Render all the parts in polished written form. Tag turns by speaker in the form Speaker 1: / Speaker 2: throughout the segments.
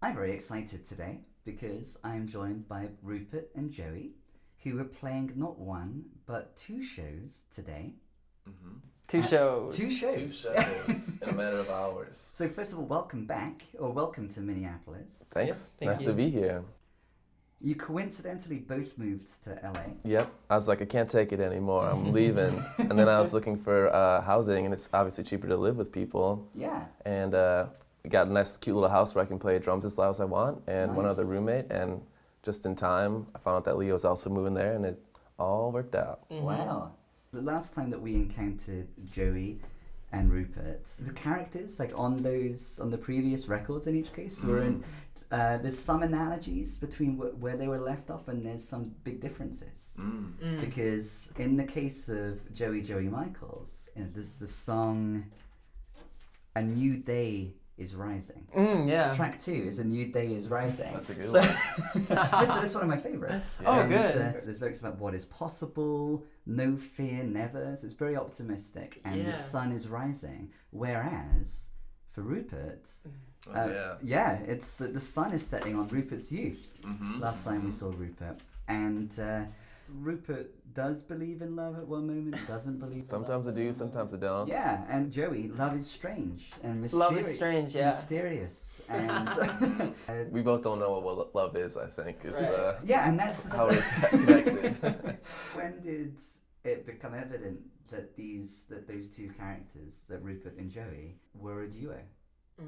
Speaker 1: I'm very excited today because I'm joined by Rupert and Joey, who are playing not one, but two shows today.
Speaker 2: Mm-hmm.
Speaker 3: Two shows.
Speaker 1: Two shows
Speaker 2: in a matter of hours.
Speaker 1: So first of all, welcome back, or welcome to Minneapolis.
Speaker 2: Thanks.
Speaker 3: Thank
Speaker 2: Nice
Speaker 3: you.
Speaker 2: to be here.
Speaker 1: You coincidentally both moved to LA.
Speaker 2: Yep. I was like, I can't take it anymore. I'm leaving. And then I was looking for housing, and it's obviously cheaper to live with people.
Speaker 1: Yeah.
Speaker 2: And we got a nice, cute little house where I can play drums as loud as I want, and one
Speaker 1: Nice.
Speaker 2: other roommate. And just in time, I found out that Leo was also moving there, and it all worked out.
Speaker 3: Mm-hmm.
Speaker 1: Wow. The last time that we encountered Joey and Rupert, the characters, like on the previous records in each case, were in, there's some analogies between where they were left off, and there's some big differences. Because in the case of Joey Michaels, there's the song A New Day is Rising.
Speaker 3: Yeah.
Speaker 1: Track 2 is A New Day is Rising.
Speaker 2: That's a good
Speaker 1: So
Speaker 2: one.
Speaker 1: it's one of my favorites.
Speaker 3: Oh,
Speaker 1: And,
Speaker 3: good.
Speaker 1: there's lyrics about what is possible, no fear, never. So it's very optimistic. And the
Speaker 3: Yeah.
Speaker 1: sun is rising. Whereas for Rupert, it's the sun is setting on Rupert's youth. Last time we saw Rupert. And Rupert does believe in love at one moment, doesn't believe
Speaker 2: Sometimes I
Speaker 1: in love.
Speaker 2: do, sometimes I don't.
Speaker 1: Yeah, and Joey, love is strange and mysterious.
Speaker 3: Love is strange, yeah.
Speaker 1: Mysterious. And
Speaker 2: We both don't know what love is, I think. Is
Speaker 3: Right.
Speaker 1: yeah, and that's
Speaker 2: how we're connected.
Speaker 1: when did it become evident that those two characters, that Rupert and Joey, were a duo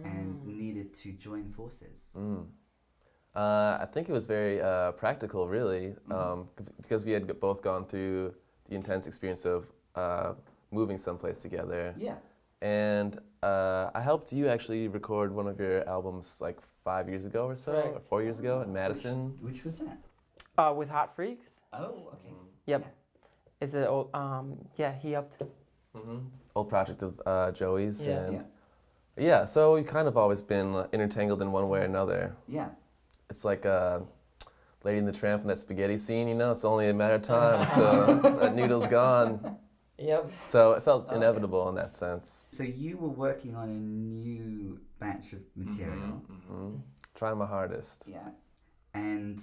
Speaker 1: and needed to join forces?
Speaker 2: I think it was very practical, really, because we had both gone through the intense experience of moving someplace together.
Speaker 1: Yeah.
Speaker 2: And I helped you actually record one of your albums like 5 years ago or so,
Speaker 3: Right.
Speaker 2: or 4 years ago in Madison.
Speaker 1: Which was that?
Speaker 3: With Hot Freaks.
Speaker 1: Oh, okay.
Speaker 3: Yep. It's an old, he helped.
Speaker 2: Old project of Joey's.
Speaker 3: Yeah.
Speaker 2: And
Speaker 1: Yeah.
Speaker 2: yeah, so we've kind of always been intertangled in one way or another.
Speaker 1: Yeah.
Speaker 2: It's like Lady and the Tramp in that spaghetti scene, you know? It's only a matter of time, so that noodle's gone.
Speaker 3: Yep.
Speaker 2: So it felt
Speaker 1: Okay.
Speaker 2: inevitable in that sense.
Speaker 1: So you were working on a new batch of material.
Speaker 2: Trying my hardest.
Speaker 1: Yeah. And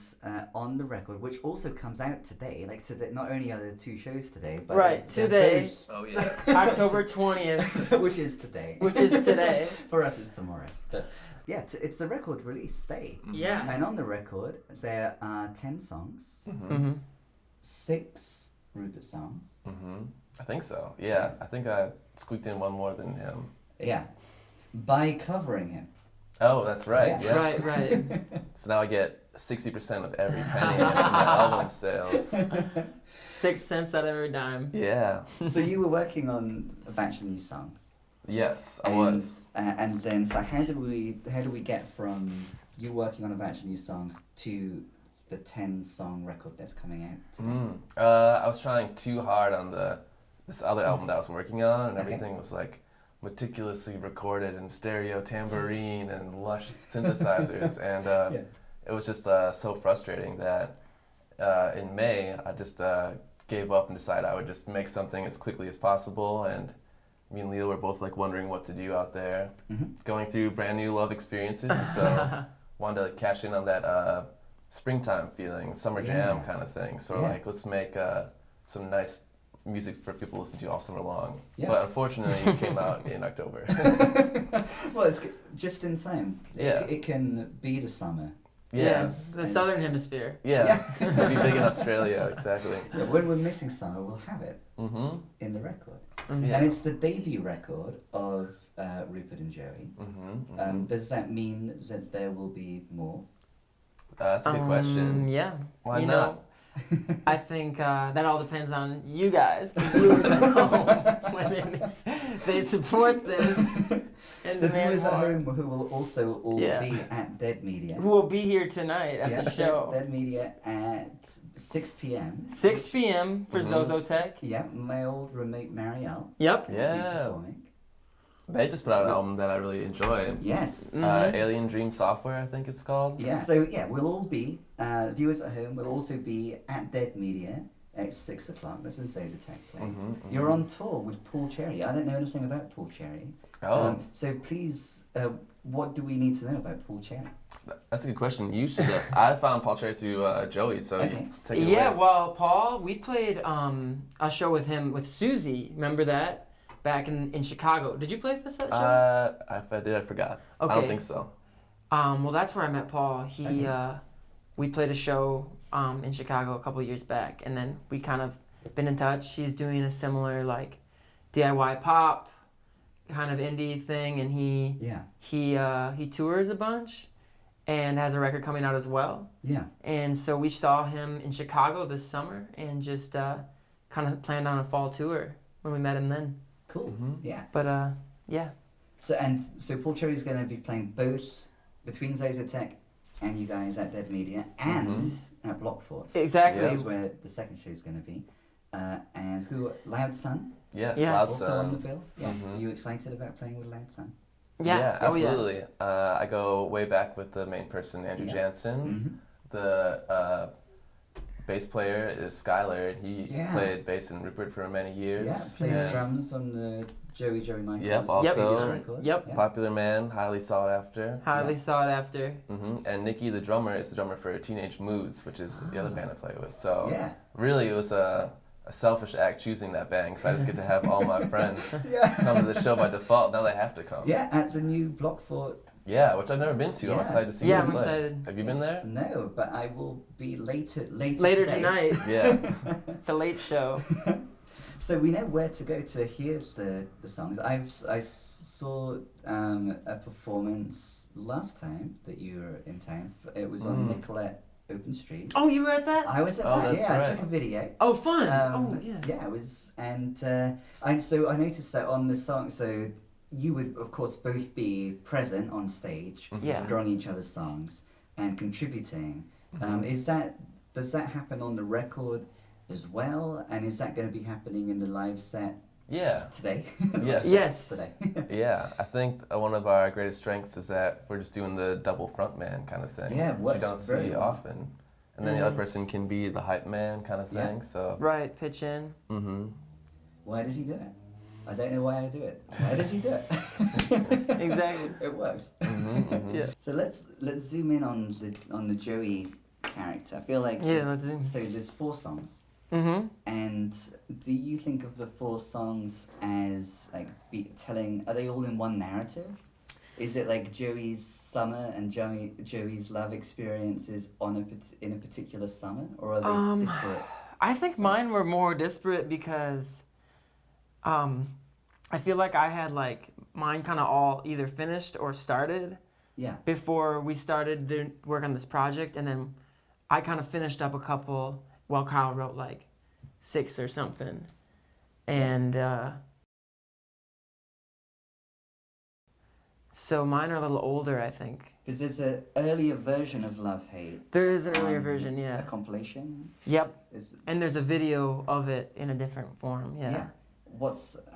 Speaker 1: on the record, which also comes out today, like today, not only are there two shows today, but
Speaker 3: Right,
Speaker 1: they're
Speaker 3: today.
Speaker 1: both-
Speaker 2: Oh, yeah.
Speaker 3: October 20th,
Speaker 1: which is today.
Speaker 3: which is today.
Speaker 1: For us, it's tomorrow. But yeah, it's the record release day.
Speaker 3: Yeah.
Speaker 1: And on the record, there are 10 songs, 6 Rupert songs.
Speaker 2: I think so. Yeah, I think I squeaked in one more than him.
Speaker 1: Yeah. By covering him.
Speaker 2: Oh, that's right.
Speaker 1: Yeah.
Speaker 2: Yeah.
Speaker 3: Right.
Speaker 2: So now I get 60% of every penny from the album sales.
Speaker 3: 6 cents out of every dime.
Speaker 2: Yeah.
Speaker 1: So you were working on a batch of new songs.
Speaker 2: Yes, I
Speaker 1: And,
Speaker 2: was.
Speaker 1: and then, so how do we get from you working on a batch of new songs to the 10-song record that's coming out today?
Speaker 2: I was trying too hard on this other album that I was working on, and
Speaker 1: Okay.
Speaker 2: everything was like meticulously recorded in stereo tambourine and lush synthesizers, and it was just so frustrating that in May I just gave up and decided I would just make something as quickly as possible. And me and Leo were both like wondering what to do out there, going through brand new love experiences, and so wanted to like, cash in on that springtime feeling, summer jam kind of thing. So we're like, let's make some nice music for people to listen to all summer long.
Speaker 1: Yeah.
Speaker 2: But unfortunately, it came out in October.
Speaker 1: Well, it's just in time.
Speaker 2: Yeah.
Speaker 1: It can be the summer.
Speaker 3: Yes, the
Speaker 1: It's-
Speaker 3: southern hemisphere.
Speaker 2: Yeah, it'll be big in Australia, exactly.
Speaker 1: Yeah, when we're missing summer, we'll have it in the record.
Speaker 2: Yeah.
Speaker 1: And it's the debut record of Rupert and Joey. Does that mean that there will be more?
Speaker 2: That's a good question.
Speaker 3: Yeah.
Speaker 2: Why
Speaker 3: you
Speaker 2: not?
Speaker 3: know, I think that all depends on you guys, the viewers at home, when they support this and
Speaker 1: The
Speaker 3: demand
Speaker 1: viewers at
Speaker 3: more.
Speaker 1: home who will also all
Speaker 3: Yeah.
Speaker 1: be at Dead Media.
Speaker 3: Who will be here tonight at the show.
Speaker 1: Dead Media at 6 p.m.
Speaker 3: 6 p.m. for Zozo Tech.
Speaker 1: Yeah, my old roommate Marielle
Speaker 3: Yep.
Speaker 1: will be
Speaker 2: Yeah.
Speaker 1: performing.
Speaker 2: They just put out an album that I really enjoy.
Speaker 1: Yes.
Speaker 2: Alien Dream Software, I think it's called.
Speaker 1: Yeah. So yeah, we'll all be viewers at home. Will also be at Dead Media at 6 o'clock. That's when Zaza Tech plays.
Speaker 2: Mm-hmm.
Speaker 1: You're on tour with Paul Cherry. I don't know anything about Paul Cherry.
Speaker 2: Oh.
Speaker 1: So please, what do we need to know about Paul Cherry?
Speaker 2: That's a good question. You should. I found Paul Cherry through Joey, so
Speaker 1: Okay.
Speaker 2: take it
Speaker 3: Yeah,
Speaker 2: away.
Speaker 3: well, Paul, we played a show with him with Susie. Remember that? Back in Chicago. Did you play this that show?
Speaker 2: If I did, I forgot.
Speaker 3: Okay.
Speaker 2: I don't think so.
Speaker 3: Well, that's where I met Paul. He,
Speaker 1: Okay.
Speaker 3: we played a show in Chicago a couple years back, and then we kind of been in touch. He's doing a similar like DIY pop kind of indie thing, and he tours a bunch and has a record coming out as well.
Speaker 1: Yeah.
Speaker 3: And so we saw him in Chicago this summer and just kind of planned on a fall tour when we met him then.
Speaker 1: Cool.
Speaker 2: Mm-hmm.
Speaker 1: Yeah.
Speaker 3: But yeah.
Speaker 1: So Paul Cherry's going to be playing both between Zaza Tech and you guys at Dead Media and at Blockfort.
Speaker 3: Exactly.
Speaker 1: Which is where the second show is going to be. And who? Loud Sun?
Speaker 2: Yes.
Speaker 3: Yes.
Speaker 1: Also on the bill. Yeah.
Speaker 2: Mhm.
Speaker 1: Are you excited about playing with Loud Sun?
Speaker 3: Yeah. Oh, yeah.
Speaker 2: absolutely. I go way back with the main person, Andrew
Speaker 1: Yeah.
Speaker 2: Jansen.
Speaker 1: Mm-hmm.
Speaker 2: The bass player is Skylar, and he
Speaker 1: Yeah.
Speaker 2: played bass in Rupert for many years.
Speaker 1: Yeah, played
Speaker 2: and
Speaker 1: drums on the Joey Michaels.
Speaker 2: Yep, also-
Speaker 1: previous record.
Speaker 3: Yep.
Speaker 1: Yeah.
Speaker 2: Popular man, highly sought after.
Speaker 3: Highly sought after.
Speaker 2: And Nikki, the drummer, is the drummer for Teenage Moods, which is the other band I play with. So
Speaker 1: Yeah.
Speaker 2: really, it was a selfish act choosing that band, because I just get to have all my friends
Speaker 1: Yeah.
Speaker 2: come to the show by default. Now they have to come.
Speaker 1: Yeah, at the new Blockfort.
Speaker 2: Yeah, which I've never been to. I'm
Speaker 1: Yeah.
Speaker 2: excited to see
Speaker 3: Yeah,
Speaker 2: what
Speaker 3: I'm
Speaker 2: it's like.
Speaker 3: excited.
Speaker 2: Have you been there?
Speaker 1: No, but I will be later
Speaker 3: Later
Speaker 1: today.
Speaker 3: tonight,
Speaker 2: Yeah.
Speaker 3: the late show.
Speaker 1: So we know where to go to hear the songs. I saw a performance last time that you were in town. It was on Nicolette Open Street.
Speaker 3: Oh, you were at that?
Speaker 1: I was at
Speaker 2: Oh,
Speaker 1: that.
Speaker 2: that's
Speaker 1: Yeah,
Speaker 2: right.
Speaker 1: I took a video.
Speaker 3: Oh, fun. Oh, yeah.
Speaker 1: Yeah, it was, and I noticed that on the song. So you would, of course, both be present on stage,
Speaker 3: Yeah.
Speaker 1: drawing each other's songs and contributing. Does that happen on the record as well? And is that going to be happening in the live set?
Speaker 2: Yeah.
Speaker 1: Today.
Speaker 2: Yes.
Speaker 3: Yes.
Speaker 1: Today.
Speaker 2: Yeah, I think one of our greatest strengths is that we're just doing the double frontman kind of thing.
Speaker 1: Yeah,
Speaker 2: which you
Speaker 1: works
Speaker 2: don't
Speaker 1: very
Speaker 2: see
Speaker 1: well.
Speaker 2: often. And then the other person can be the hype man kind of
Speaker 1: Yeah.
Speaker 2: thing. So.
Speaker 3: Right, pitch in.
Speaker 1: Why does he do it? I don't know why I do it. Why does he do it?
Speaker 3: Exactly.
Speaker 1: It works.
Speaker 3: Yeah.
Speaker 1: So let's zoom in on the Joey character. I feel like
Speaker 3: Yeah, let's zoom.
Speaker 1: so there's 4 songs.
Speaker 3: Mm-hmm.
Speaker 1: And do you think of the 4 songs as like telling? Are they all in one narrative? Is it like Joey's summer and Joey's love experiences in a particular summer, or are they disparate?
Speaker 3: I think mine were more disparate because I feel like I had like mine kind of all either finished or started
Speaker 1: Yeah.
Speaker 3: before we started to work on this project, and then I kind of finished up a couple while Kyle wrote like 6 or something. And so mine are a little older, I think.
Speaker 1: Because there's an earlier version of Love Hate.
Speaker 3: There is an earlier version,
Speaker 1: A
Speaker 3: yeah.
Speaker 1: compilation.
Speaker 3: Yep.
Speaker 1: Is
Speaker 3: And there's a video of it in a different form, yeah.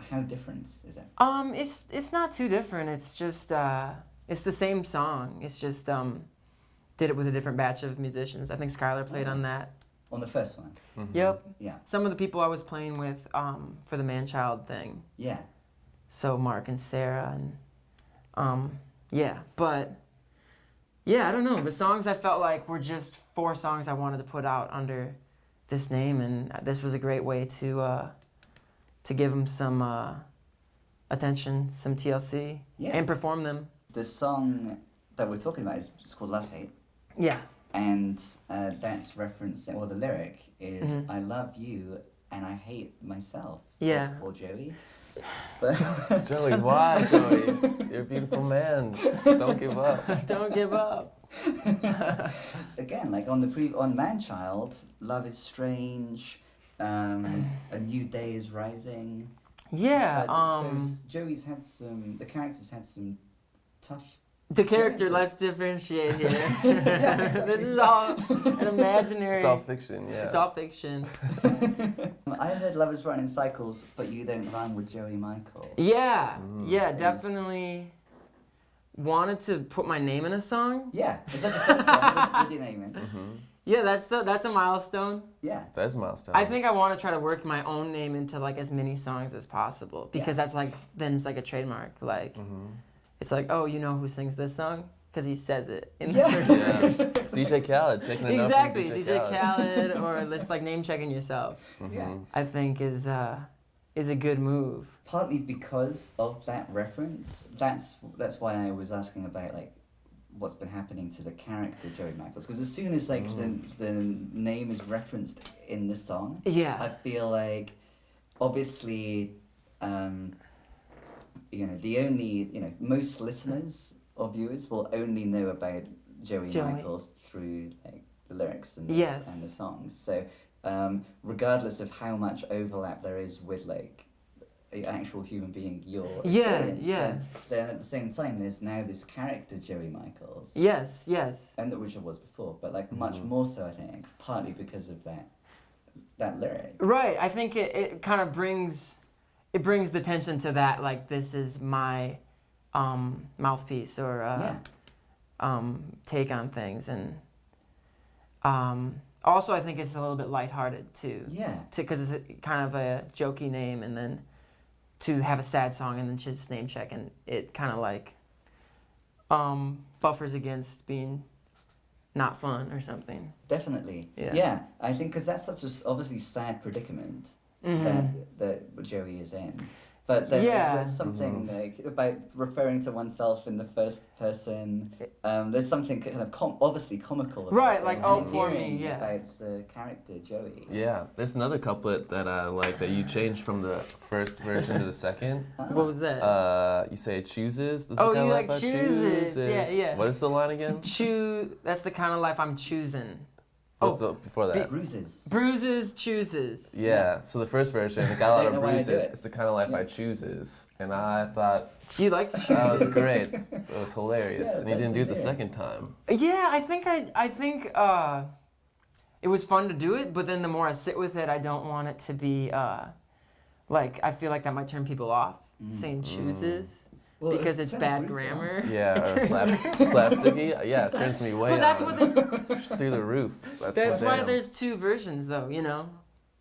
Speaker 1: How different is it?
Speaker 3: It's not too different. It's just it's the same song. It's just did it with a different batch of musicians. I think Skylar played on that.
Speaker 1: On the first one.
Speaker 3: Yep.
Speaker 1: Yeah.
Speaker 3: Some of the people I was playing with for the man-child thing.
Speaker 1: Yeah.
Speaker 3: So Mark and Sarah and yeah, but yeah, I don't know. The songs I felt like were just 4 songs I wanted to put out under this name, and this was a great way to give them some attention, some TLC,
Speaker 1: Yeah.
Speaker 3: and perform them.
Speaker 1: The song that we're talking about is called Love Hate.
Speaker 3: Yeah.
Speaker 1: And that's referencing, or the lyric is,
Speaker 3: Mhm.
Speaker 1: I love you and I hate myself.
Speaker 3: Yeah.
Speaker 1: For Joey. But
Speaker 2: Joey, why, Joey? You're a beautiful man. Don't give up.
Speaker 3: Don't give up.
Speaker 1: again, like on Man-Child, love is strange, a new day is rising.
Speaker 3: Yeah.
Speaker 1: Joey's had the characters had some tough.
Speaker 3: The character,
Speaker 1: experiences.
Speaker 3: let's differentiate here.
Speaker 1: Yeah, exactly.
Speaker 3: This is all an imaginary.
Speaker 2: It's all fiction, yeah.
Speaker 3: It's all fiction.
Speaker 1: I heard lovers run in cycles, but you don't rhyme with Joey Michael.
Speaker 3: Yeah. Yeah,
Speaker 1: It's-
Speaker 3: definitely wanted to put my name in a song.
Speaker 1: Yeah, is that the first one with your name in?
Speaker 3: Yeah, that's a milestone.
Speaker 1: Yeah.
Speaker 2: That's a milestone.
Speaker 3: I think I want to try to work my own name into like as many songs as possible because that's like then it's like a trademark. Like it's like, oh, you know who sings this song? Because he says it in the first verse.
Speaker 2: It's DJ Khaled taking it
Speaker 3: Exactly,
Speaker 2: up from
Speaker 3: DJ Khaled, or just like name checking yourself.
Speaker 1: Yeah.
Speaker 3: I think is a good move.
Speaker 1: Partly because of that reference. That's why I was asking about like what's been happening to the character Joey Michaels. Because as soon as like the name is referenced in the song, I feel like obviously, the only most listeners or viewers will only know about Joey Michaels through like the lyrics and the songs. So regardless of how much overlap there is with like an actual human being, your experience, then at the same time there's now this character Joey Michaels.
Speaker 3: Yes.
Speaker 1: And which it was before, but like much more so I think, partly because of that lyric.
Speaker 3: Right. I think it kind of brings the attention to that, like this is my mouthpiece or take on things, and also I think it's a little bit lighthearted too. Yeah. Because it's kind of a jokey name, and then to have a sad song and then just name check, and it kind of like buffers against being not fun or something.
Speaker 1: Definitely. Yeah. I think because that's such a obviously sad predicament that Joey is in. But there's something like about referring to oneself in the first person. There's something kind of obviously comical about it.
Speaker 3: Like, oh, poor me,
Speaker 1: about the character Joey.
Speaker 2: Yeah, there's another couplet that I like that you changed from the first version to the second.
Speaker 3: What was that?
Speaker 2: You say chooses. This
Speaker 3: you
Speaker 2: kind of
Speaker 3: like
Speaker 2: life
Speaker 3: chooses.
Speaker 2: I
Speaker 3: Yeah.
Speaker 2: What is the line again?
Speaker 3: That's the kind of life I'm choosing.
Speaker 2: What's the before that?
Speaker 1: Bruises,
Speaker 3: chooses.
Speaker 2: Yeah. So the first version, it got a lot of bruises. It's the kind of life I chooses, and I thought.
Speaker 3: You liked the chooses.
Speaker 2: That was great. It was hilarious, and you didn't do it the second time.
Speaker 3: Yeah, I think it was fun to do it, but then the more I sit with it, I don't want it to be like I feel like that might turn people off saying chooses. Well, because it's bad grammar.
Speaker 2: Yeah, or slapsticky. Yeah, it turns me way
Speaker 3: But that's
Speaker 2: on.
Speaker 3: what there's
Speaker 2: through the roof.
Speaker 3: That's why there's two versions, though.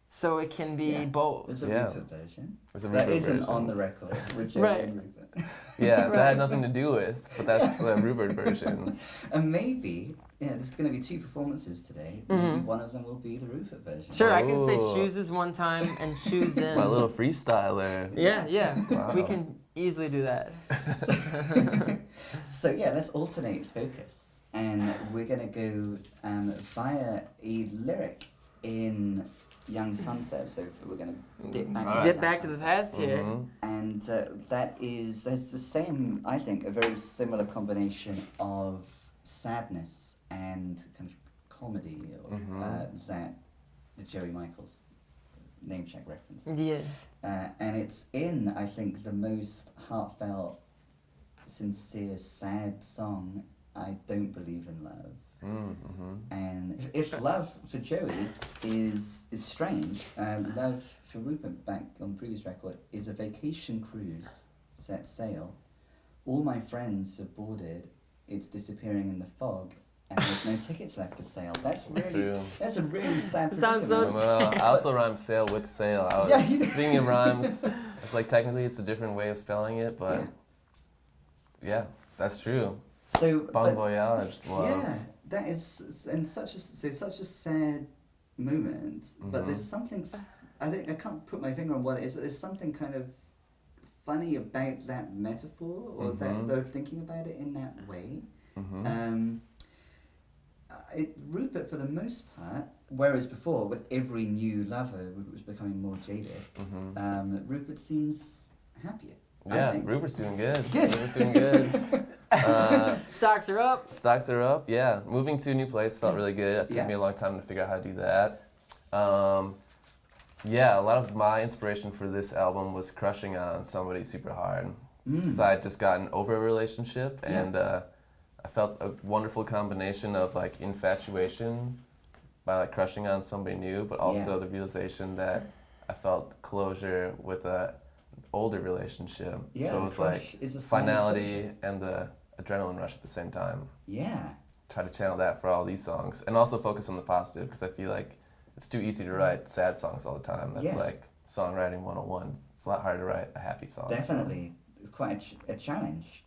Speaker 3: So it can be both.
Speaker 1: There's a Rupert version.
Speaker 2: There's a
Speaker 1: Rupert
Speaker 2: version.
Speaker 1: Isn't on the record. With Joey and Rupert.
Speaker 2: Yeah, that had nothing to do with, but that's the Rupert version.
Speaker 1: And maybe, there's going to be two performances today. Maybe one of them will be the Rupert version.
Speaker 3: Sure, I can say chooses one time and choose in.
Speaker 2: My little freestyler.
Speaker 3: Yeah. Wow. We can easily do that.
Speaker 1: So let's alternate focus. And we're going to go via a lyric in Young Sunset. So we're going to
Speaker 3: dip back to the past here.
Speaker 1: And that's the same, I think, a very similar combination of sadness and kind of comedy or that the Joey Michaels name check reference.
Speaker 3: Yeah.
Speaker 1: And it's in, I think, the most heartfelt, sincere, sad song, I Don't Believe in Love. And if love for Joey is strange, love for Rupert back on the previous record is a vacation cruise set sail. All my friends have boarded, it's disappearing in the fog, and there's no tickets left for sale. That's a really sad
Speaker 3: Sounds so
Speaker 2: sad. I also rhyme sail with sail. Speaking of rhymes, it's like technically it's a different way of spelling it, but yeah that's true.
Speaker 1: So
Speaker 2: Bon voyage, love.
Speaker 1: Yeah, that is and such a sad moment. But there's something, I think I can't put my finger on what it is, but there's something kind of funny about that metaphor or that they're thinking about it in that way. Rupert, for the most part, whereas before with every new lover Rupert was becoming more jaded, Rupert seems happier.
Speaker 2: Yeah, Rupert's doing good. Rupert's doing good.
Speaker 3: Stocks are up.
Speaker 2: Stocks are up, yeah. Moving to a new place felt really good. It took me a long time to figure out how to do that. A lot of my inspiration for this album was crushing on somebody super hard. Because I had just gotten over a relationship, and I felt a wonderful combination of like infatuation by like crushing on somebody new, but also the realization that I felt closure with a older relationship. So it was like finality and the adrenaline rush at the same time.
Speaker 1: Yeah.
Speaker 2: try to channel that for all these songs, and also focus on the positive, because I feel like it's too easy to write sad songs all the time. That's like songwriting 101. It's a lot harder to write a happy song.
Speaker 1: Definitely. It's quite a challenge.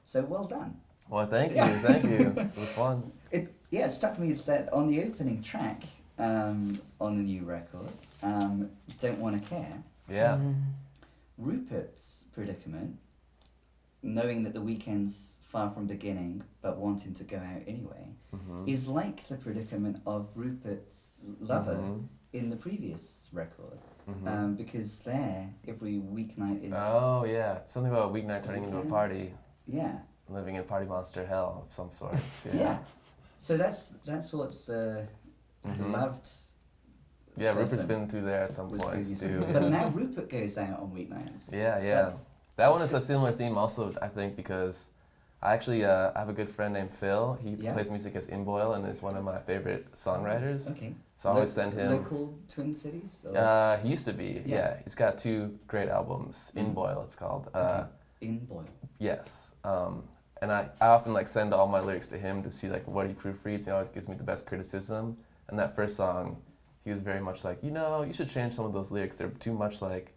Speaker 1: So well done.
Speaker 2: Well, thank you, thank you. It was fun.
Speaker 1: It struck me that on the opening track on the new record, Don't Wanna Care,
Speaker 2: Yeah.
Speaker 1: Rupert's predicament, knowing that the weekend's far from beginning but wanting to go out anyway, is like the predicament of Rupert's lover in the previous record. Because there, every weeknight is...
Speaker 2: Oh, yeah. Something about a weeknight turning into a party.
Speaker 1: Yeah.
Speaker 2: Living in party monster hell of some sort.
Speaker 1: Yeah. So that's what the loved...
Speaker 2: Yeah, Rupert's been through there at some points, too.
Speaker 1: But now Rupert goes out on weeknights.
Speaker 2: Yeah. That one is a similar theme also, I think, because I actually I have a good friend named Phil. He plays music as Inboil and is one of my favorite songwriters.
Speaker 1: Okay.
Speaker 2: So I always send him...
Speaker 1: Local Twin Cities? Or?
Speaker 2: He used to be, yeah. He's got 2 great albums. Inboil, it's called.
Speaker 1: Inboil.
Speaker 2: Yes. And I often like send all my lyrics to him to see like what he proofreads. He always gives me the best criticism. And that first song, he was very much like, you should change some of those lyrics. They're too much like,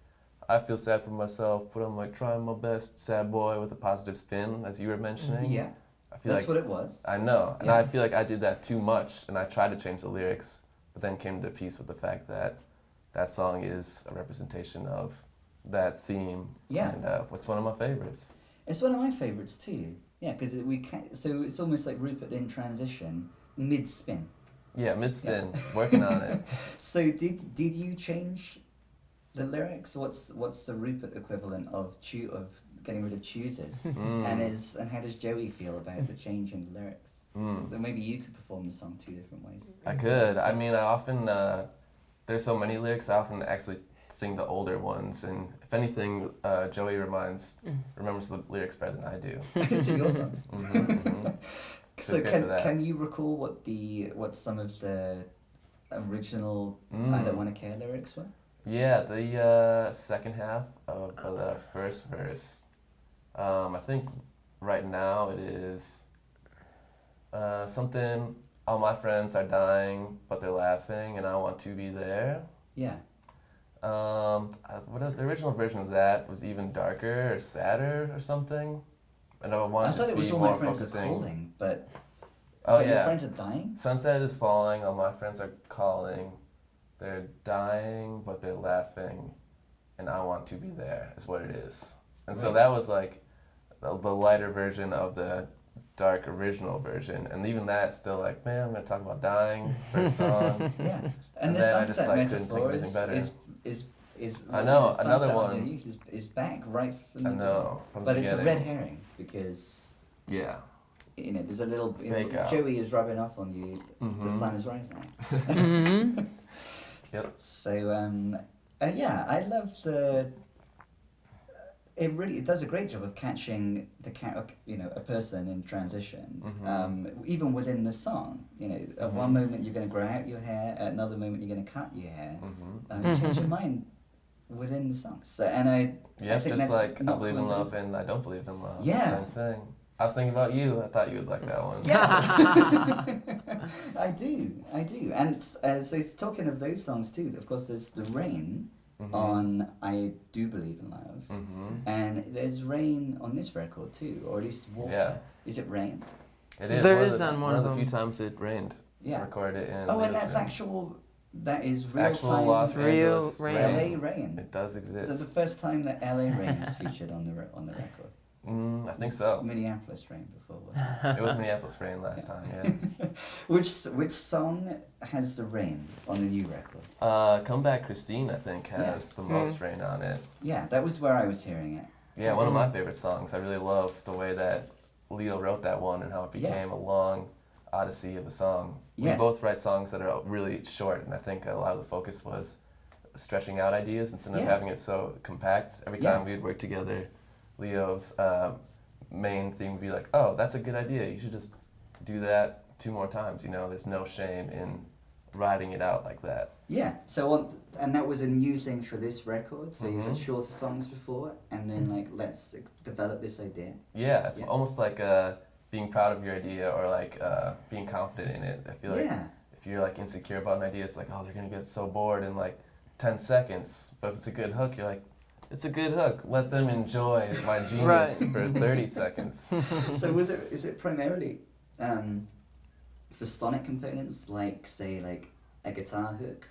Speaker 2: I feel sad for myself, but I'm like trying my best, sad boy with a positive spin, as you were mentioning.
Speaker 1: Yeah.
Speaker 2: I feel
Speaker 1: That's what it was.
Speaker 2: I know. And I feel like I did that too much, and I tried to change the lyrics, but then came to peace with the fact that that song is a representation of that theme.
Speaker 1: Yeah.
Speaker 2: And it's one of my favorites.
Speaker 1: It's one of my favorites too. Yeah, because so it's almost like Rupert in transition, mid-spin.
Speaker 2: Yeah, mid-spin, working on it.
Speaker 1: So did you change the lyrics? What's the Rupert equivalent of getting rid of chooses? And how does Joey feel about the change in the lyrics? Then maybe you could perform the song 2 different ways.
Speaker 2: I could. I mean, I often there's so many lyrics. I often actually sing the older ones, and if anything, Joey remembers the lyrics better than I do.
Speaker 1: To your songs. So can you recall what some of the original I Don't Wanna Care lyrics were?
Speaker 2: Yeah, the second half of the first verse. I think right now it is something. All my friends are dying, but they're laughing, and I want to be there.
Speaker 1: Yeah.
Speaker 2: The original version of that was even darker or sadder or something, and I wanted
Speaker 1: thought
Speaker 2: it
Speaker 1: it
Speaker 2: to
Speaker 1: was
Speaker 2: be
Speaker 1: all
Speaker 2: more
Speaker 1: my friends
Speaker 2: focusing.
Speaker 1: are calling, but
Speaker 2: your
Speaker 1: friends are dying.
Speaker 2: Sunset is falling. All my friends are calling. They're dying, but they're laughing, and I want to be there. Is what it is. And so that was like the lighter version of the dark original version, and even that's still like, man, I'm gonna talk about dying. First song.
Speaker 1: Yeah,
Speaker 2: and
Speaker 1: the
Speaker 2: then
Speaker 1: sunset
Speaker 2: I just like couldn't think
Speaker 1: metaphor
Speaker 2: of anything better.
Speaker 1: is
Speaker 2: I know
Speaker 1: sunset
Speaker 2: another
Speaker 1: on
Speaker 2: one.
Speaker 1: the youth is back right from the
Speaker 2: from
Speaker 1: but
Speaker 2: the
Speaker 1: it's a
Speaker 2: beginning.
Speaker 1: red herring because there's a little
Speaker 2: Fake out.
Speaker 1: Joey is rubbing off on you. The sun is rising.
Speaker 2: Yep.
Speaker 1: So I love the. It does a great job of catching a person in transition, even within the song. At one moment you're going to grow out your hair, at another moment you're going to cut your hair. You change your mind within the song. So I think
Speaker 2: just
Speaker 1: that's
Speaker 2: like I
Speaker 1: not
Speaker 2: believe in love
Speaker 1: coincidental.
Speaker 2: and I don't believe in love.
Speaker 1: Yeah.
Speaker 2: Same thing. I was thinking about you. I thought you would like that one.
Speaker 1: Yeah, I do. And so talking of those songs too, of course there's The Rain on I Do Believe in Love, and there's Rain on this record too, or at least Water.
Speaker 2: Yeah.
Speaker 1: Is it Rain?
Speaker 2: It is.
Speaker 3: There
Speaker 2: one
Speaker 3: is
Speaker 2: of the,
Speaker 3: on
Speaker 2: one of the
Speaker 3: them.
Speaker 2: few times it rained.
Speaker 1: Yeah.
Speaker 2: I recorded it in.
Speaker 1: Oh, and
Speaker 2: Leo's
Speaker 1: that's
Speaker 2: room.
Speaker 1: actual. That is
Speaker 2: It's
Speaker 1: real
Speaker 2: actual
Speaker 1: time.
Speaker 2: Los
Speaker 3: Real
Speaker 2: Angeles
Speaker 3: rain.
Speaker 1: LA Rain.
Speaker 2: It does exist.
Speaker 1: So the first time that LA Rain is featured on the record.
Speaker 2: I think so.
Speaker 1: Minneapolis Rain before. Wasn't
Speaker 2: It was Minneapolis Rain last time. Yeah.
Speaker 1: Which song has the rain on the new record?
Speaker 2: Come Back Christine, I think, has the most rain on it.
Speaker 1: Yeah, that was where I was hearing it.
Speaker 2: Yeah, one of my favorite songs. I really love the way that Leo wrote that one and how it became a long odyssey of a song.
Speaker 1: Yes.
Speaker 2: We both write songs that are really short, and I think a lot of the focus was stretching out ideas instead of having it so compact. Every time we'd work together, Leo's main thing would be like, oh, that's a good idea. You should just do that 2 more times. There's no shame in writing it out like that.
Speaker 1: Yeah, and that was a new thing for this record. So you had shorter songs before, and then let's develop this idea.
Speaker 2: Yeah, it's almost like being proud of your idea or like being confident in it. I feel like if you're like insecure about an idea, it's like, oh, they're gonna get so bored in like 10 seconds. But if it's a good hook, you're like, it's a good hook. Let them enjoy my genius for 30 seconds.
Speaker 1: So is it primarily for sonic components, like say like a guitar hook,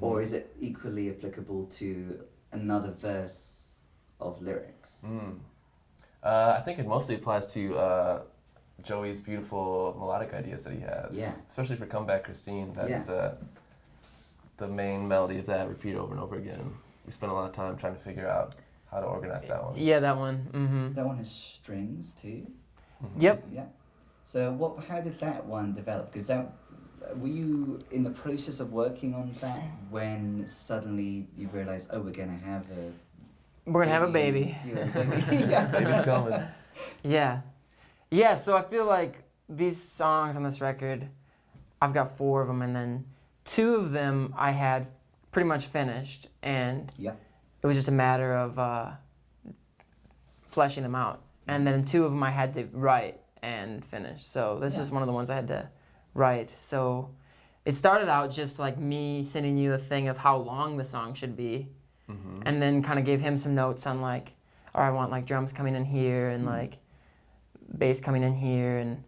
Speaker 1: or is it equally applicable to another verse of lyrics?
Speaker 2: I think it mostly applies to Joey's beautiful melodic ideas that he has.
Speaker 1: Yeah.
Speaker 2: Especially for Come Back Christine, that is the main melody of that repeat over and over again. We spent a lot of time trying to figure out how to organize that one.
Speaker 3: Yeah, that one. Mm-hmm.
Speaker 1: That one has strings too.
Speaker 3: Yep.
Speaker 1: Yeah. So how did that one develop? Because were you in the process of working on that when suddenly you realized, oh, we're gonna have a baby?
Speaker 3: Yeah.
Speaker 2: Baby's coming.
Speaker 3: Yeah. Yeah, so I feel like these songs on this record, I've got 4 of them, and then 2 of them I had pretty much finished, and it was just a matter of fleshing them out. And then 2 of them I had to write and finish. So this is one of the ones I had to write. So it started out just like me sending you a thing of how long the song should be, and then kind of gave him some notes on like, or I want like drums coming in here and like bass coming in here, and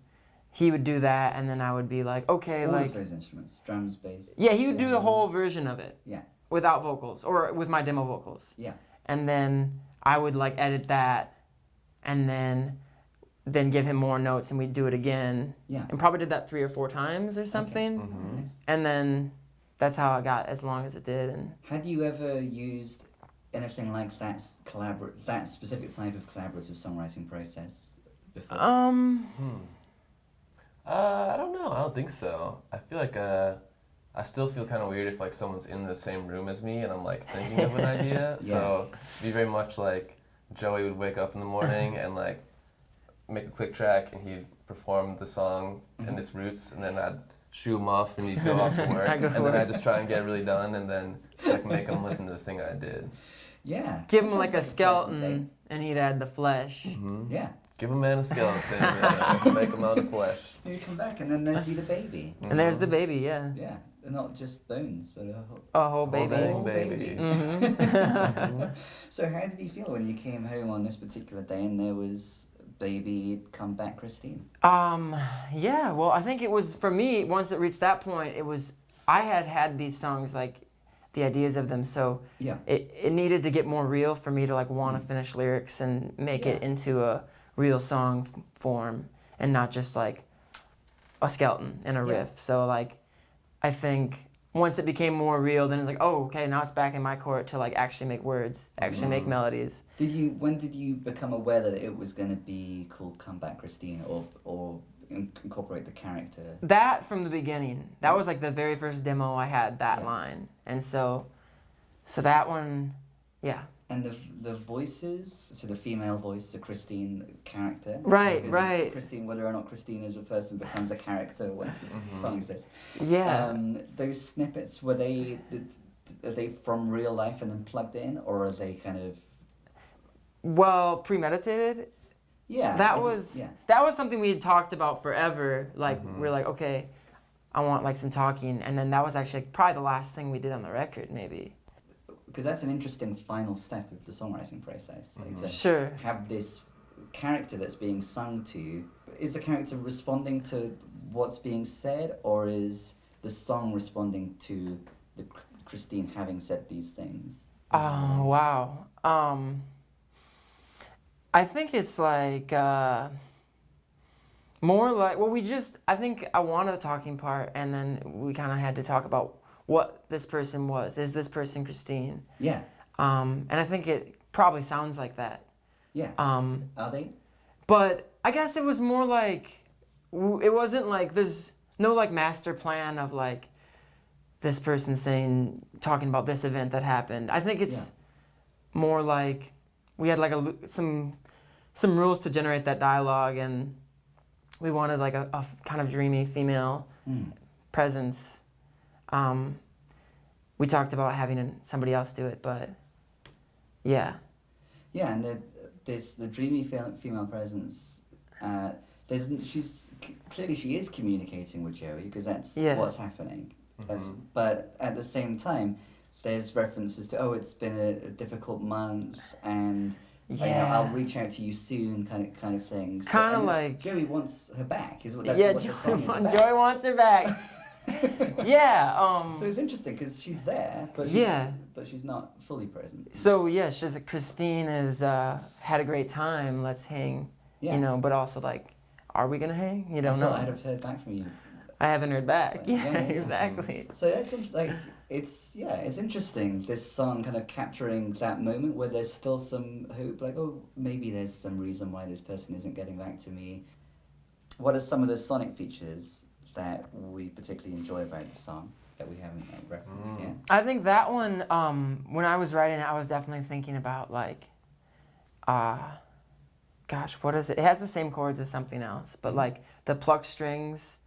Speaker 3: he would do that, and then I would be like, okay,
Speaker 1: all
Speaker 3: like
Speaker 1: of those instruments, drums, bass.
Speaker 3: Yeah, he would do the whole version of it.
Speaker 1: Yeah.
Speaker 3: Without vocals or with my demo vocals.
Speaker 1: Yeah.
Speaker 3: And then I would like edit that, and then give him more notes, and we'd do it again. Yeah. And probably did that 3 or 4 times or something. Okay. Nice. And then that's how I got as long as it did. And
Speaker 1: had you ever used anything like that specific type of collaborative songwriting process before?
Speaker 2: I don't know. I don't think so. I feel like I still feel kind of weird if like someone's in the same room as me and I'm like thinking of an idea. So it'd be very much like Joey would wake up in the morning and like make a click track, and he'd perform the song in its roots, and then I'd shoo him off and he'd go off to work, and then I'd just try and get it really done, and then like make him listen to the thing I did.
Speaker 1: Yeah.
Speaker 3: Give him like a skeleton, and he'd add the flesh.
Speaker 1: Yeah.
Speaker 2: Give a man a skeleton, make him out of flesh.
Speaker 1: Then you come back, and then there'd be the baby.
Speaker 3: And there's the baby, yeah.
Speaker 1: Yeah, not just bones, but
Speaker 3: a whole baby.
Speaker 1: Whole baby. So how did you feel when you came home on this particular day and there was baby Come Back Christine?
Speaker 3: Yeah, well, I think it was, for me, once it reached that point, it was, I had these songs, like, the ideas of them, so it needed to get more real for me to, like, want to finish lyrics and make it into a real song form, and not just, like, a skeleton and a riff. So, like, I think once it became more real, then it's like, oh, okay, now it's back in my court to, like, actually make words, actually make melodies.
Speaker 1: When did you become aware that it was going to be called Come Back Christine, or incorporate the character?
Speaker 3: That from the beginning. That was like the very first demo I had, that line. And so that one,
Speaker 1: And the voices, so the female voice, the Christine character.
Speaker 3: Right.
Speaker 1: Christine, whether or not Christine as a person becomes a character once the song exists.
Speaker 3: Yeah.
Speaker 1: Those snippets, are they from real life and then plugged in, or are they kind of...
Speaker 3: Well, premeditated?
Speaker 1: Yeah.
Speaker 3: That was something we had talked about forever. Like, we're like, okay, I want like some talking. And then that was actually probably the last thing we did on the record, maybe.
Speaker 1: Because that's an interesting final step of the songwriting process. Like
Speaker 3: to
Speaker 1: have this character that's being sung to. Is the character responding to what's being said, or is the song responding to the Christine having said these things?
Speaker 3: Oh, wow. I think it's like more like, well, I think I wanted a talking part, and then we kind of had to talk about what this person was. Is this person Christine?
Speaker 1: Yeah.
Speaker 3: And I think it probably sounds like that.
Speaker 1: Yeah. Are they?
Speaker 3: But I guess it was more like, it wasn't like, there's no like master plan of like this person talking about this event that happened. I think it's more like we had like some rules to generate that dialogue, and we wanted like a kind of dreamy female presence. We talked about having somebody else do it, but yeah.
Speaker 1: Yeah, and the dreamy female presence, clearly she is communicating with Joey because that's
Speaker 3: Yeah.
Speaker 1: what's happening. But at the same time, there's references to it's been a difficult month and I'll reach out to you soon, kind of thing.
Speaker 3: Kind of like
Speaker 1: Joey wants her back. That's what the song is about.
Speaker 3: Joey wants her back. Yeah.
Speaker 1: So it's interesting because she's there, but she's not fully present.
Speaker 3: So she's like, Christine has had a great time. Let's hang.
Speaker 1: Yeah.
Speaker 3: You know, but also like, are we gonna hang? You don't know.
Speaker 1: I'd have heard back from you.
Speaker 3: I haven't heard back.
Speaker 1: Yeah,
Speaker 3: Exactly.
Speaker 1: So that's like it's interesting. This song kind of capturing that moment where there's still some hope. Like, maybe there's some reason why this person isn't getting back to me. What are some of the sonic features that we particularly enjoy about the song that we haven't referenced yet?
Speaker 3: I think that one, when I was writing it, I was definitely thinking about like, gosh, what is it? It has the same chords as something else, but like the plucked strings,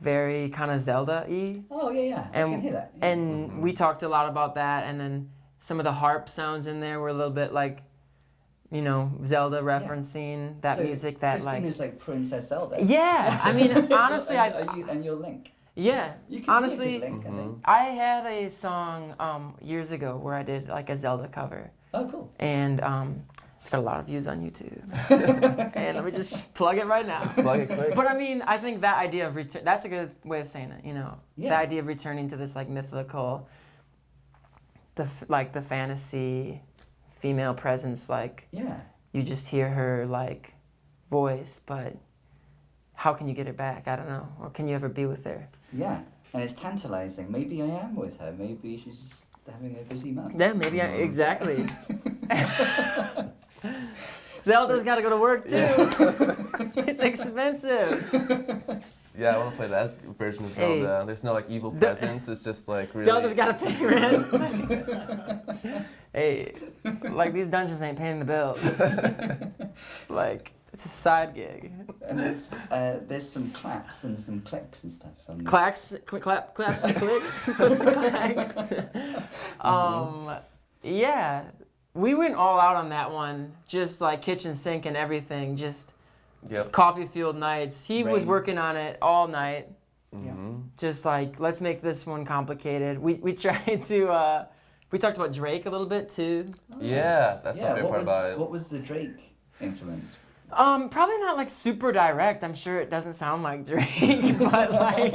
Speaker 3: very kind of Zelda-y.
Speaker 1: Oh, yeah. I can hear that. Yeah.
Speaker 3: And we talked a lot about that, and then some of the harp sounds in there were a little bit like, you know, Zelda referencing that music that
Speaker 1: Christine is like Princess Zelda.
Speaker 3: Yeah, I mean, honestly,
Speaker 1: and your Link.
Speaker 3: Yeah,
Speaker 1: you can
Speaker 3: honestly,
Speaker 1: be a good Link, I think.
Speaker 3: I had a song years ago where I did like a Zelda cover.
Speaker 1: Oh, cool.
Speaker 3: And it's got a lot of views on YouTube. And let me just plug it right now.
Speaker 2: Just plug it quick.
Speaker 3: But I mean, I think that idea of that's a good way of saying it, you know. The idea of returning to this like mythical, the fantasy female presence, like you just hear her like voice, but how can you get her back? I don't know. Or can you ever be with her?
Speaker 1: Yeah, and it's tantalizing. Maybe I am with her. Maybe she's just having a busy month.
Speaker 3: Yeah, maybe exactly. Zelda's got to go to work too. It's expensive.
Speaker 2: Yeah, I want to play that version of Zelda. There's no like evil presence. It's just like really.
Speaker 3: Zelda's got to pay rent. Hey, like these dungeons ain't paying the bills. Like it's a side gig.
Speaker 1: And there's some claps and some clicks and stuff.
Speaker 3: Claps and clicks, clips and clacks. Yeah, we went all out on that one. Just like kitchen sink and everything. Just coffee field nights. He was working on it all night. Just like, let's make this one complicated. We tried to. We talked about Drake a little bit too.
Speaker 2: Yeah, that's my favorite part about it.
Speaker 1: What was the Drake influence?
Speaker 3: Probably not like super direct. I'm sure it doesn't sound like Drake, but like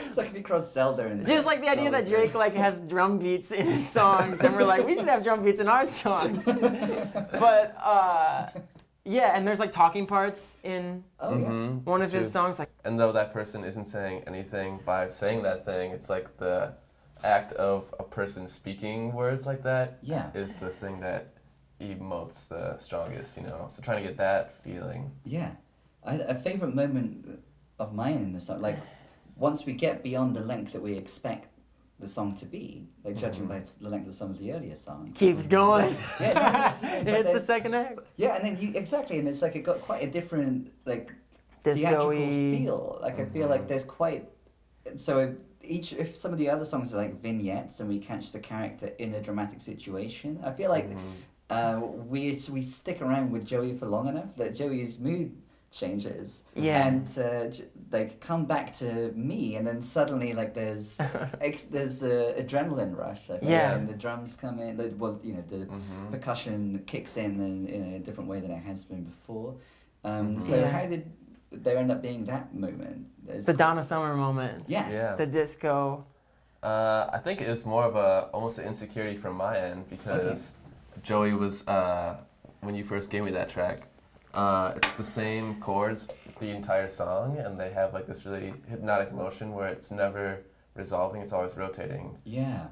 Speaker 1: it's like if you cross Zelda and
Speaker 3: just like the idea that Drake like has drum beats in his songs, and we're like, we should have drum beats in our songs. But yeah, and there's like talking parts in one of his songs. Like,
Speaker 2: and though that person isn't saying anything by saying that thing, it's like the act of a person speaking words like that is the thing that emotes the strongest, you know. So trying to get that feeling.
Speaker 1: Yeah, a favorite moment of mine in the song, like once we get beyond the length that we expect the song to be, like judging by the length of some of the earlier songs.
Speaker 3: Keeps going.
Speaker 1: It's
Speaker 3: the second act.
Speaker 1: Yeah, and then and it's like it got quite a different like
Speaker 3: disco-y
Speaker 1: theatrical feel. Like I feel like there's quite if some of the other songs are like vignettes and we catch the character in a dramatic situation, I feel like we stick around with Joey for long enough that Joey's mood changes and like come back to me, and then suddenly like there's adrenaline rush, I think, and the drums come in, the percussion kicks in a different way than it has been before. So how did there end up being that moment?
Speaker 3: The Donna Summer moment.
Speaker 1: Yeah.
Speaker 3: The disco.
Speaker 2: I think it was more of almost an insecurity from my end because Joey was when you first gave me that track. It's the same chords the entire song, and they have like this really hypnotic motion where it's never resolving; it's always rotating.
Speaker 1: Yeah.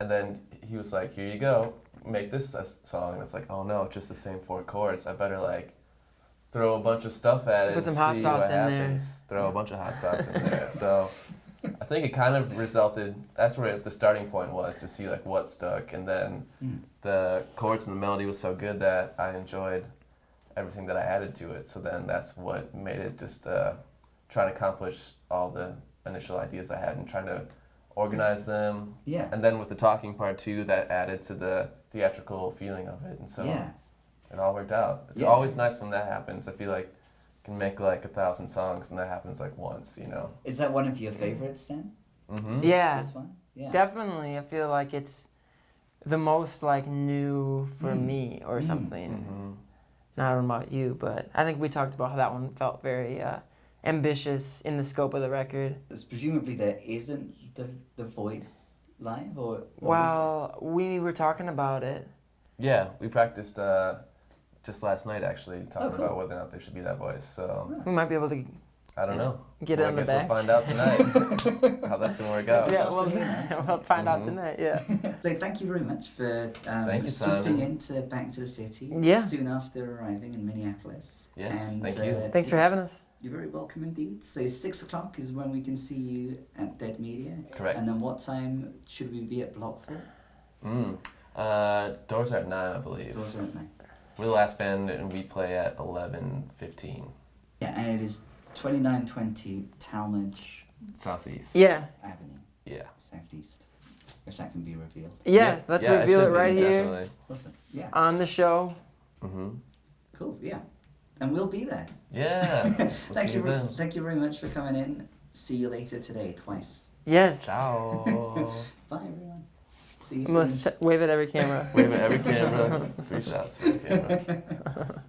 Speaker 2: And then he was like, "Here you go, make this a song." And it's like, "Oh no, it's just the same 4 chords. I better like throw a bunch of stuff at it
Speaker 3: Put some
Speaker 2: and
Speaker 3: hot
Speaker 2: see
Speaker 3: sauce
Speaker 2: what
Speaker 3: in
Speaker 2: happens." Throw a bunch of hot sauce in there. So I think it kind of resulted. That's where the starting point was, to see like what stuck, and then the chords and the melody was so good that I enjoyed everything that I added to it. So then that's what made it just trying to accomplish all the initial ideas I had and trying to organize them.
Speaker 1: Yeah.
Speaker 2: And then with the talking part too, that added to the theatrical feeling of it. And so it all worked out. It's always nice when that happens. I feel like can make like 1,000 songs, and that happens like once, you know.
Speaker 1: Is that one of your favorites then?
Speaker 2: Mm-hmm.
Speaker 3: Yeah,
Speaker 1: This one? Yeah.
Speaker 3: definitely. I feel like it's the most like new for me or something.
Speaker 2: Mm-hmm.
Speaker 3: Not about you, but I think we talked about how that one felt very ambitious in the scope of the record.
Speaker 1: Presumably there isn't the voice live, or
Speaker 3: Well, we were talking about it.
Speaker 2: Yeah, we practiced just last night actually, talking
Speaker 1: cool.
Speaker 2: about whether or not there should be that voice. So
Speaker 3: We might be able to
Speaker 2: I don't know.
Speaker 3: get it on the
Speaker 2: I guess
Speaker 3: back.
Speaker 2: we'll find out tonight how that's gonna work out.
Speaker 3: Yeah, we'll find out tonight. Yeah.
Speaker 1: So thank you very much for
Speaker 2: Thank you,
Speaker 1: swooping
Speaker 2: Simon.
Speaker 1: into Back to the City
Speaker 3: Yeah.
Speaker 1: soon after arriving in Minneapolis.
Speaker 2: Yes,
Speaker 1: And,
Speaker 2: thank you.
Speaker 3: Thanks for having us.
Speaker 1: You're very welcome indeed. So 6 o'clock is when we can see you at Dead Media.
Speaker 2: Correct.
Speaker 1: And then what time should we be at Block for?
Speaker 2: Doors are at 9, I believe.
Speaker 1: Doors are at 9.
Speaker 2: We're the last band, and we play at 11:15.
Speaker 1: Yeah, and it is 2920 Talmadge
Speaker 2: Southeast.
Speaker 3: Yeah.
Speaker 1: Avenue,
Speaker 2: Yeah.
Speaker 1: Southeast. If that can be revealed.
Speaker 3: Yeah. Let's reveal it
Speaker 2: should be,
Speaker 3: right here
Speaker 2: definitely.
Speaker 1: Awesome. Yeah.
Speaker 3: on the show.
Speaker 2: Mm-hmm.
Speaker 1: Cool. Yeah. And we'll be there.
Speaker 2: Yeah. We'll
Speaker 1: Thank
Speaker 2: see
Speaker 1: you.
Speaker 2: then.
Speaker 1: Thank you very much for coming in. See you later today, twice.
Speaker 3: Yes.
Speaker 2: Ciao.
Speaker 1: Bye, everyone. See you soon.
Speaker 3: Let's wave at every camera.
Speaker 2: Wave at every camera. 3 shots to the camera.